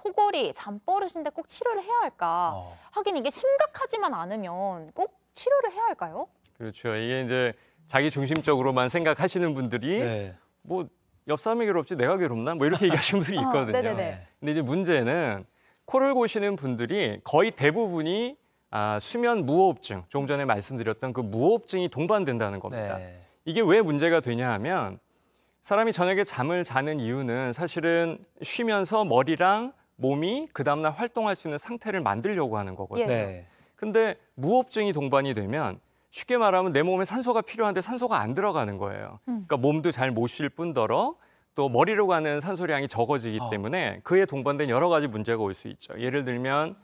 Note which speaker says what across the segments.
Speaker 1: 코골이, 잠버릇인데 꼭 치료를 해야 할까? 하긴 이게 심각하지만 않으면 꼭 치료를 해야 할까요?
Speaker 2: 그렇죠. 이게 이제 자기 중심적으로만 생각하시는 분들이 뭐 옆 사람이 괴롭지 내가 괴롭나? 뭐 이렇게 얘기하시는 분들이 있거든요.
Speaker 1: 네네네.
Speaker 2: 근데 이제 문제는 코를 고시는 분들이 거의 대부분이 수면 무호흡증, 조금 전에 말씀드렸던 그 무호흡증이 동반된다는 겁니다. 이게 왜 문제가 되냐 하면 사람이 저녁에 잠을 자는 이유는 사실은 쉬면서 머리랑 몸이 그 다음날 활동할 수 있는 상태를 만들려고 하는 거거든요. 근데 무호흡증이 동반이 되면 쉽게 말하면 내 몸에 산소가 필요한데 산소가 안 들어가는 거예요. 그러니까 몸도 잘 못 쉴 뿐더러 또 머리로 가는 산소량이 적어지기 때문에 그에 동반된 여러 가지 문제가 올 수 있죠. 예를 들면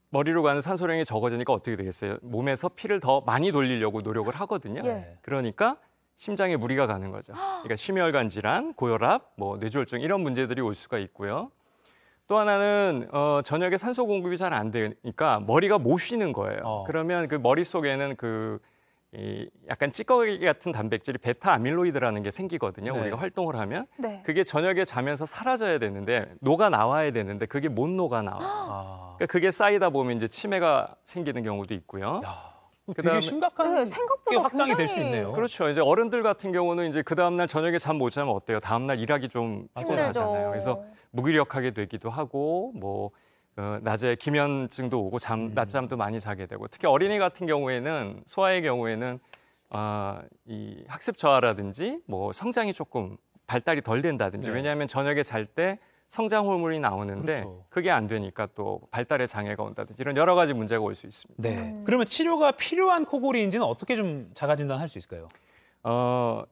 Speaker 2: 머리로 가는 산소량이 적어지니까 어떻게 되겠어요? 몸에서 피를 더 많이 돌리려고 노력을 하거든요. 그러니까 심장에 무리가 가는 거죠. 그러니까 심혈관 질환, 고혈압, 뭐 뇌졸중 이런 문제들이 올 수가 있고요. 또 하나는 저녁에 산소 공급이 잘 안 되니까 머리가 못 쉬는 거예요. 그러면 그 머릿속에는 약간 찌꺼기 같은 단백질이 베타 아밀로이드라는 게 생기거든요. 우리가 활동을 하면. 그게 저녁에 자면서 사라져야 되는데 녹아 나와야 되는데 그게 못 녹아 나와요. 그러니까 그게 쌓이다 보면 이제 치매가 생기는 경우도 있고요.
Speaker 3: 되게 심각한
Speaker 1: 생각보다
Speaker 3: 확장이 될 수 있네요.
Speaker 2: 그렇죠. 이제 어른들 같은 경우는 이제 그 다음날 저녁에 잠 못 자면 어때요? 다음날 일하기 좀 피곤하잖아요. 그래서 무기력하게 되기도 하고 뭐 낮에 기면증도 오고 낮잠도 많이 자게 되고 특히 어린이 같은 경우에는 소아의 경우에는 이 학습 저하라든지 뭐 성장이 조금 발달이 덜 된다든지 왜냐하면 저녁에 잘 때 성장 호르몬이 나오는데 그게 안 되니까 또 발달에 장애가 온다든지 이런 여러 가지 문제가 올 수 있습니다.
Speaker 3: 그러면 치료가 필요한 코골이인지는 어떻게 좀 자가 진단할 수 있을까요?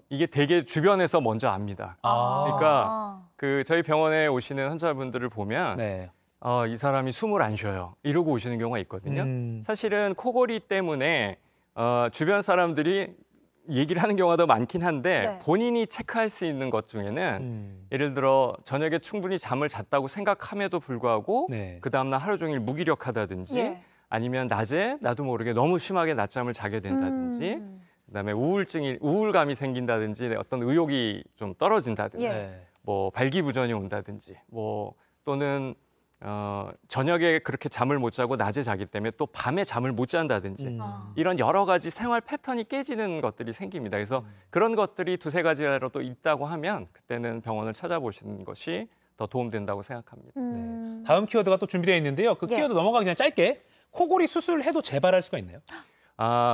Speaker 2: 이게 되게 주변에서 먼저 압니다. 그러니까 저희 병원에 오시는 환자분들을 보면 이 사람이 숨을 안 쉬어요. 이러고 오시는 경우가 있거든요. 사실은 코골이 때문에 주변 사람들이 얘기를 하는 경우가 더 많긴 한데 본인이 체크할 수 있는 것 중에는 예를 들어 저녁에 충분히 잠을 잤다고 생각함에도 불구하고 그 다음날 하루 종일 무기력하다든지 아니면 낮에 나도 모르게 너무 심하게 낮잠을 자게 된다든지 그다음에 우울감이 생긴다든지 어떤 의욕이 좀 떨어진다든지 뭐 발기부전이 온다든지 뭐 또는 저녁에 그렇게 잠을 못 자고 낮에 자기 때문에 또 밤에 잠을 못 잔다든지 이런 여러 가지 생활 패턴이 깨지는 것들이 생깁니다. 그래서 그런 것들이 두세 가지라도 또 있다고 하면 그때는 병원을 찾아보시는 것이 더 도움된다고 생각합니다.
Speaker 3: 다음 키워드가 또 준비되어 있는데요. 그 키워드 넘어가기 전에 짧게 코골이 수술해도 재발할 수가 있나요?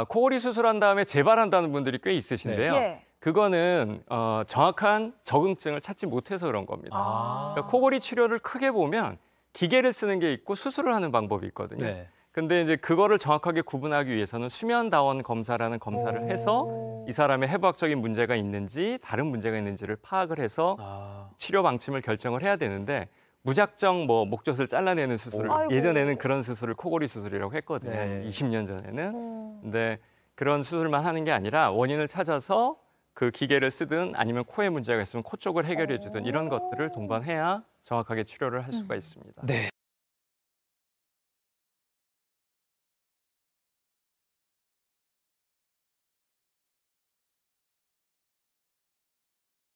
Speaker 2: 코골이 수술한 다음에 재발한다는 분들이 꽤 있으신데요. 그거는 정확한 적응증을 찾지 못해서 그런 겁니다. 그러니까 코골이 치료를 크게 보면 기계를 쓰는 게 있고 수술을 하는 방법이 있거든요. 근데 이제 그거를 정확하게 구분하기 위해서는 수면다원 검사라는 검사를 해서 이 사람의 해부학적인 문제가 있는지 다른 문제가 있는지를 파악을 해서 치료 방침을 결정을 해야 되는데 무작정 뭐 목젖을 잘라내는 수술을 예전에는 그런 수술을 코골이 수술이라고 했거든요. 20년 전에는. 근데 그런 수술만 하는 게 아니라 원인을 찾아서 그 기계를 쓰든 아니면 코에 문제가 있으면 코 쪽을 해결해 주든 이런 것들을 동반해야 정확하게 치료를 할 수가 있습니다.